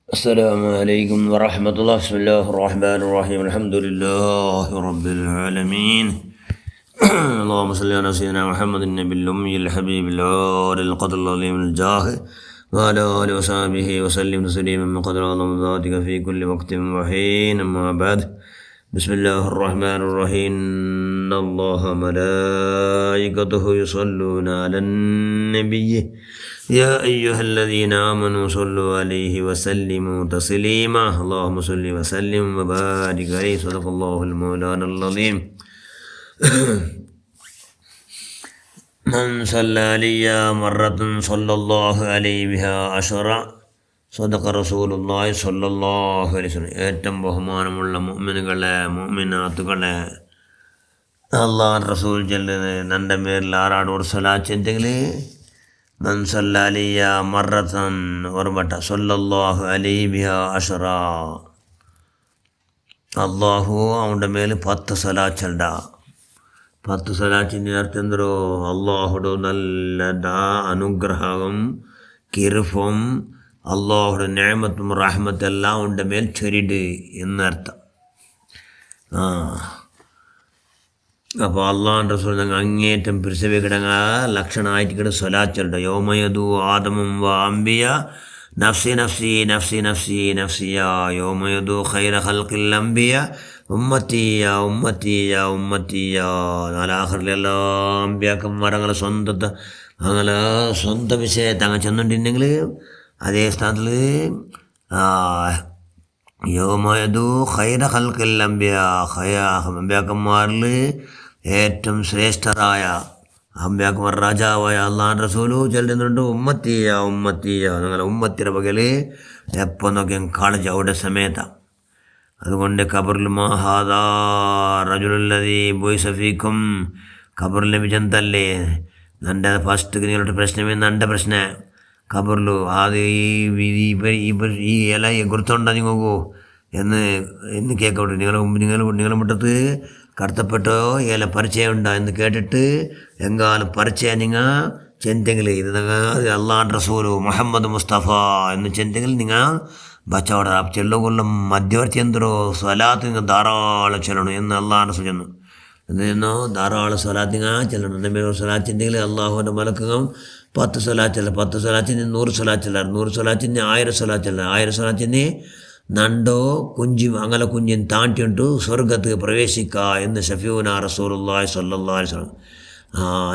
السلام عليكم ورحمة الله. بسم الله الرحمن الرحيم. الحمد لله رب العالمين. اللهم صل على سيدنا محمد النبي الأمي الحبيب العالي القدر العظيم الجاه وعلى آله وصحبه وسلم تسليما من قدر عظم ذاتك في كل وقت وحين. أما بعد، بسم الله الرحمن الرحيم. إن الله ملائكته يصلون على النبي يا أيها الذين آمنوا صلوا عليه وسلموا تسليما. اللهم صل وسلم وبارك عليه. صدق الله المولانا العظيم. من صلى علي مرة صلى الله عليه بها عشرة. صدق رسول الله صلى الله عليه وسلم. ഏറ്റവും ബഹുമാനമുള്ള മുഅ്മിനുകളെ മുഅ്മിനാത്തുകളെ, അള്ളാഹു റസൂൽ ചൊല്ലുന്നത് എൻ്റെ പേരിൽ ആരാട് ഒരു സ്വലാത്ത് ചെന്തെങ്കിൽ മൻ സല്ല അലിയ മറത്തൻ ഓർമ്മട്ട സല്ലല്ലാഹു അലൈഹി ബിഹാ അഷറ. അള്ളാഹു അവൻ്റെ മേൽ 10 സ്വലാത്ത് ചെണ്ട. 10 സ്വലാത്തിൻ്റെ അർത്ഥം എന്തോ, അള്ളാഹുടെ നല്ല അനുഗ്രഹവും കിർഫും അള്ളാഹുടെ നിഅമത്തും റഹ്മത്തെല്ലാം അവൻ്റെ മേൽ ചൊരിട് എന്നർത്ഥം. അപ്പോൾ അള്ളാഹുവിൻ്റെ റസൂൽ ഞങ്ങൾ അങ്ങേറ്റം പിരിസവിക്കിടങ്ങ ലക്ഷണമായിട്ട് സ്വലാച്ചുണ്ട്. യോമയദു ആദമും വ അംബിയ നഫ്സി നഫ്സി നഫ്സി നഫ്സി നഫ്സിയ യോമയദു ഖൈറ ഖൽഖിൽ അംബിയ ഉമ്മത്തിയ ഉമ്മത്തിയ ഉമ്മത്തിയ. നാലാഖറിലെല്ലാ അമ്പിയാക്കന്മാരങ്ങനെ സ്വന്തം വിഷയത്തെ അങ്ങനെ ചെന്നുണ്ടെങ്കിൽ അതേ സ്ഥാനത്തിൽ യോമയദു ഖൈറ ഖൽഖിൽ അംബിയ, അമ്പിയാക്കന്മാരിൽ ഏറ്റവും ശ്രേഷ്ഠരായ അമ്പിയാക്കന്മാർ രാജാവായ അള്ളാഹുവിൻ്റെ റസൂല് ചെല്ലുന്നുണ്ട് ഉമ്മത്തിയ ഉമ്മത്തിയ. നിങ്ങളെ ഉമ്മത്തിയുടെ പകൽ എപ്പോൾ നോക്കിയാൽ കാളജ് അവിടെ സമയത്താണ്. അതുകൊണ്ട് ഖബറിൽ മാഹാദാ റജുലുല്ലദീ ബുഇസഫീക്കും, ഖബറിൽ ലഭിച്ചെന്തല്ലേ എൻ്റെ ഫസ്റ്റ് നിങ്ങളുടെ പ്രശ്നമേ എൻ്റെ പ്രശ്നം ഖബറിലു അത് ഈ ഇല ഗുരുത്തുണ്ടോ നിങ്ങൾക്കോ എന്ന് കേൾക്കട്ടെ. നിങ്ങളുടെ മുറ്റത്ത് കടത്തപ്പെട്ടോ ഇല പരിചയമുണ്ടോ എന്ന് കേട്ടിട്ട് എങ്കാലും പരിചയം നിങ്ങൾ ചെന്തെങ്കിൽ ഇത് അള്ളാഹുവിൻ്റെ റസൂല് മുഹമ്മദ് മുസ്തഫ എന്ന് ചെന്തെങ്കിൽ നിങ്ങൾ ബച്ചോടെ ചെല്ലുകൊള്ളും മധ്യവർത്തി എന്തോ സ്വലാത്ത് നിങ്ങൾ ധാരാളം ചെല്ലണം എന്ന് അള്ളാഹുൻ്റെ റസൂൽ ചെന്നു. എന്തെന്നോ ധാരാളം സ്വലാത്ത് നിങ്ങൾ ചെല്ലണം. എൻ്റെ സ്വലാത്ത് ചെന്തെങ്കിൽ അള്ളാഹുവിൻ്റെ മലക്കും 10 സ്വലാച്ചല്ല, 10 സ്വലാച്ചിന് 100 സ്വലാച്ചല്ല, 100 സ്വലാച്ചിന് 1000 സ്വലാച്ചല്ല, 1000 സ്വലാച്ചിന് നണ്ടോ കുഞ്ചും അങ്ങനെ കുഞ്ഞിന് താണ്ടിയുണ്ട് സ്വർഗത്ത് പ്രവേശിക്ക എന്ന് ഷഫീഉന റസൂലുള്ളാഹി സ്വല്ലല്ലാഹു അലൈഹി വസല്ലം.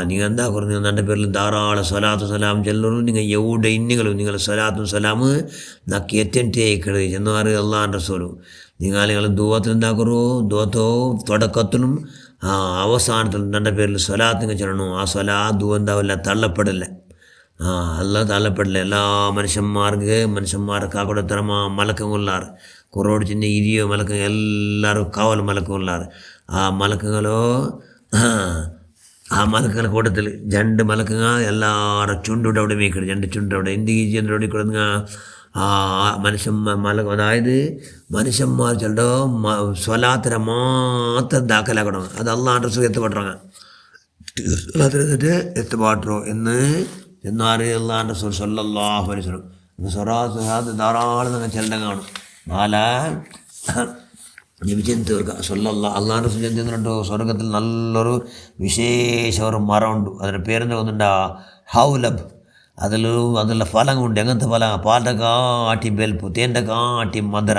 നിങ്ങൾ എന്താ പറഞ്ഞു, എൻ്റെ പേരിൽ ധാരാളം സ്വലാത്തും സലാം ചെല്ലുള്ളൂ. നിങ്ങൾ എവിടെ ഇന്നുകളും നിങ്ങൾ സ്വലാത്തും സലാമ് നക്കി എത്തിട്ടേക്കട് ചെന്നാറ് അള്ളാഹുവിൻ്റെ റസൂല്. നിങ്ങൾ ദുവത്തിൽ എന്താക്കറു, ദുവത്തോ തുടക്കത്തിലും അവസാനത്തിലും എൻ്റെ പേരിൽ സ്വലാത്തിങ്ങ് ചെല്ലണു. ആ സ്വലാത്ത് എന്താവില്ല, തള്ളപ്പെടില്ല. അല്ലാതെ തള്ളപ്പെടില്ല. എല്ലാ മനുഷ്യന്മാർക്ക് ആ കൂടെ തരമാ മലക്കങ്ങളുള്ളാറ് കുറോട് ചിന്ന ഇരിയോ മലക്ക എല്ലാവരും കാവൽ മലക്കങ്ങളുള്ളാറ്. ആ മലക്കങ്ങളോ ആ മലക്കങ്ങളുടെ കൂട്ടത്തിൽ 2 മലക്കങ്ങ എല്ലാവരും ചുണ്ടിവിടെ അവിടെ മേക്കിടും. 2 ചുണ്ടവിടെ ഇന്ത്യ ചന്ദ്രവിടെ കൊടുങ്ങ അതായത് മനുഷ്യന്മാർ ചിലടോ സ്വലാത്തിനെ മാത്രം ദാഖലാക്കണം. അത് അള്ളാഹുവിൻ്റെ റസൂൽ എത്തുപാട്ടുറങ്ങ സ്വലാത്തിനെത്തിട്ട് എത്തുപാട്ടോ എന്നാറ് അള്ളാഹുവിൻ്റെ റസൂൽ സ്വല്ലല്ലാഹു അലൈഹി വസല്ലം. സ്വലാത്ത് ധാരാളം നിങ്ങൾ ചെല്ലം കാണും. ജപിച്ചെന്ന് തീർക്കുക അള്ളാഹുവിൻ്റെ റസൂൽ ചെന്നിട്ടുണ്ടോ. സ്വർഗത്തിൽ നല്ലൊരു വിശേഷ ഒരു മരമുണ്ട്. അതിൻ്റെ പേരെന്താ ഒന്നുണ്ടാ, ഹൗലബ്. അതിലുള്ള ഫലങ്ങളുണ്ട്. എങ്ങനത്തെ ഫല, പാലിൻ്റെ കാട്ടി ബെൽപ്പ്, തേൻ്റെ കാട്ടി മധുര.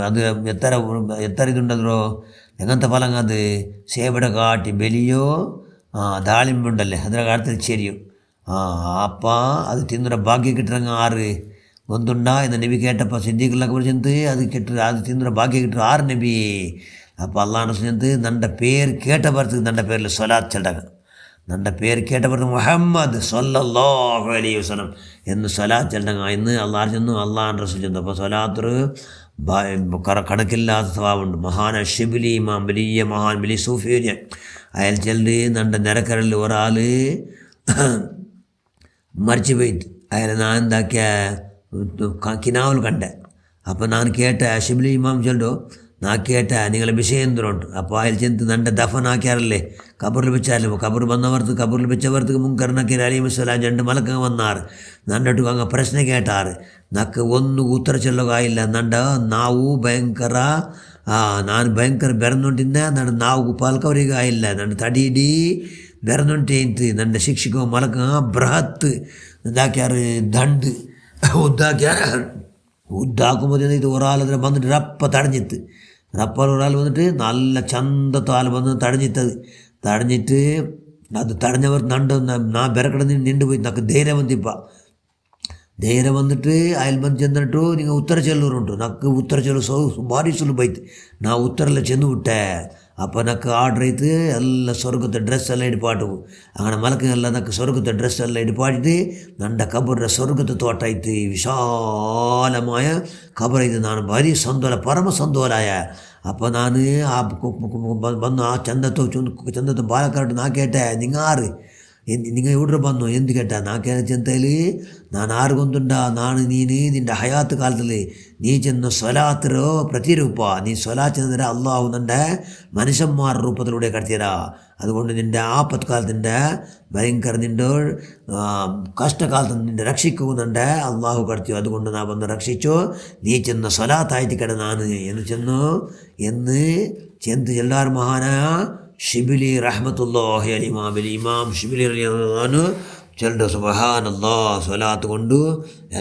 അത് എത്ര ഇതുണ്ടോ, എങ്ങനത്തെ ഫലം അത് സേബയുടെ കാട്ടി ബലിയോ ദാളിമ്പുണ്ടല്ലേ അതിൻ്റെ കാലത്തിൽ ചെരിയും. അപ്പം അത് തിന്നുന്ന ഭാഗ്യം കിട്ടുന്ന 6 ഒന്നുണ്ടാ എന്ന് നബി കേട്ടപ്പോൾ സിദ്ദീഖിലൊക്കെ കുറിച്ചെന്ത് അത് തിന്നുന്ന ഭാഗ്യം കിട്ടും 6 നബി. അപ്പോൾ അള്ളാഹുവിൻ്റെ റസൂൽ ചെന്ത് നൻ്റെ പേര് കേട്ട പറത്ത് നൻ്റെ പേരിൽ സ്വലാത്ത് ചെല്ലക. നൻ്റെ പേര് കേട്ടപ്പോൾ മുഹമ്മദ് സ്വല്ലല്ലാഹു അലൈഹി വസല്ലം എന്ന് സ്വലാത്ത് ചെല്ലക എന്ന് അള്ളാഹു ചെന്നു. അള്ളാഹുവിൻ്റെ റസൂൽ ചെന്നു. അപ്പോൾ സ്വലാത്തൊരു കണക്കില്ലാത്ത സ്വഭാവമുണ്ട്. മഹാന ഷിബിലി ഇമാം, വലിയ മഹാൻ, വലിയ സൂഫിയ അയാൾ ചെല്ലി നൻ്റെ നിരക്കരലിൽ ഒരാൾ മരിച്ചു പോയിട്ട് അയാൾ ഞാൻ എന്താക്കിയ കിനാവൽ കണ്ടേ. അപ്പോൾ ഞാൻ കേട്ട ഷിബിലി ഇമാം ചൊല്ലോ, നാക്കിയേറ്റ നിങ്ങളെ വിഷയം എന്തിനുണ്ട് അപ്പോൾ അതിൽ ചെന്ന് നൻ്റെ ദഫനാക്കിയാറല്ലേ കബറിൽ വെച്ചാലും കബർ വന്നവർക്ക് കബറിൽ വെച്ചവർക്ക് മുൻകറിനക്കീർ അലൈഹിസ്സലാം 2 മലക്കങ്ങ് വന്നാറ് നണ്ടട്ടു അങ്ങ് പ്രശ്നം കേട്ടാറ് നക്ക് ಒಂದು ಉತ್ತರ ಚೆಲ್ಲೋಗಾಯಿಲ್ಲ ನಂಡ ನಾವು ಭಯಂಕರ ನಾನು ಭಯಂಕರ ಬೆರೆನುಂಟಿದ್ದೆ ನನ್ನ ನಾವು ಪಾಲ್ಕವರಿಗೆ ಆಯಿಲ್ಲ ನನ್ನ ತಡೀಡಿ ಬೆರೆನುಂಟೇಂತು ನನ್ನ ಶಿಕ್ಷಕ ಮಲಕ ಬೃಹತ್ ഇതാക്കിയാറ് ദണ്ട് ഉദ്ദാക്കുമ്പോൾ ഇത് ഒരാളതിനെ വന്നിട്ട് റപ്പ തടഞ്ഞിത്ത് റപ്പാൽ ഒരാൾ വന്നിട്ട് നല്ല ചന്തത്തെ ആൾ വന്ന് തടഞ്ഞിട്ട് അത് തടഞ്ഞവർ നണ്ട് നാ ബെരക്കടന്ന് നിണ്ടുപോയി നക്ക് ധൈര്യം വന്നിട്ട് ಅಯ್ಲ್ ಬಂದು ಚೆಂದಟ್ಟು ನಿಂಗೆ ಉತ್ತರ ಚೆಲ್ಲೂರುಂಟು ನಕ್ಕು ಉತ್ತರ ಚೆಲ್ಲು ಭಾರಿ ಸುಲಭ ಐತೆ ನಾ ಉತ್ತರೆಲ್ಲ ಚೆಂದು ಬಿಟ್ಟೆ അപ്പോൾ നക്ക് ആർഡർ ചെയ്ത് എല്ലാ സ്വർഗത്തെ ഡ്രസ്സെല്ലാം ഇടിപ്പാട്ടു അങ്ങനെ മലക്കെല്ലാം നക്ക് സ്വർഗത്തെ ഡ്രസ്സെല്ലാം ഇടിപ്പാട്ടിട്ട് നണ്ട കബറിൻ്റെ സ്വർഗത്തെ തോട്ടായിട്ട് വിശാലമായ കബറൈത് നാണ് ഭാരി സന്തോല പരമ സന്തോലായ അപ്പോൾ ഞാൻ വന്നു ആ ചന്തത്തെ പാലക്കാട്ട് നാ കേട്ടെ നിങ്ങാറ് നിങ്ങൾ എവിടെ വന്നു എന്ത് കേട്ടാ നാക്കേന ചെന്തയിൽ ನಾನು ಆರ್ಗೊಂದುಂಡ ನಾನು ನೀನು ನಿನ್ನ ಹಯಾತ್ ಕಾಲದಲ್ಲಿ ನೀ ಚೆನ್ನ സ്വലാത്തിരോ പ്രതിരൂപ നീ സ്വലാത്ത് ചെന്നതിന് അള്ളാഹു നിൻ്റെ മനുഷ്യന്മാരുടെ രൂപത്തിലൂടെ കടത്തിയരാ അതുകൊണ്ട് നിൻ്റെ ആപത്കാലത്തിൻ്റെ ഭയങ്കര നിൻ്റെ കഷ്ടകാലത്ത് നിൻ്റെ രക്ഷിക്കുന്നുണ്ട് അള്ളാഹു കടത്തിയോ അതുകൊണ്ട് നാ വന്ന് രക്ഷിച്ചു നീ ചെന്ന സ്വലാത്തായിട്ട് കിട ನಾನು എന്ന് ചെന്ത് എല്ലാവരും മഹാനായ ഷിബിലി റഹ്മത്തുള്ളാഹി അലൈഹി ഇമാം ഷിബിലി റളിയല്ലാഹു ചെല്ലു സുബ്ഹാനല്ലാ സ്വലാത്ത് കൊണ്ട്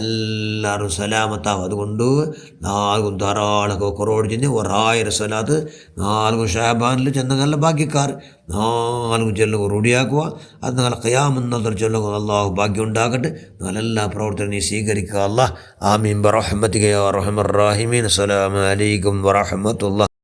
എല്ലാവരും സലാമത്താവും അതുകൊണ്ട് 4 ധാരാളം കുറോട് ചെന്ന് 1000 സ്വലാത്ത് 4 ഷാബാനിൽ ചെന്ന നല്ല ഭാഗ്യക്കാർ 4 ചെല്ലുക റൂഢിയാക്കുക അത് നല്ല ഖിയാമെന്നതിൽ ചൊല്ലുക അള്ളാഹു ഭാഗ്യം ഉണ്ടാകട്ടെ നല്ല പ്രവർത്തനം നീ സ്വീകരിക്കുക അല്ലാഹ് ആമീൻ ബിറഹ്മതിക യാ അർഹമർ റഹീമീൻ അസ്സലാമു അലൈക്കും വറഹ്മത്തുള്ളാഹി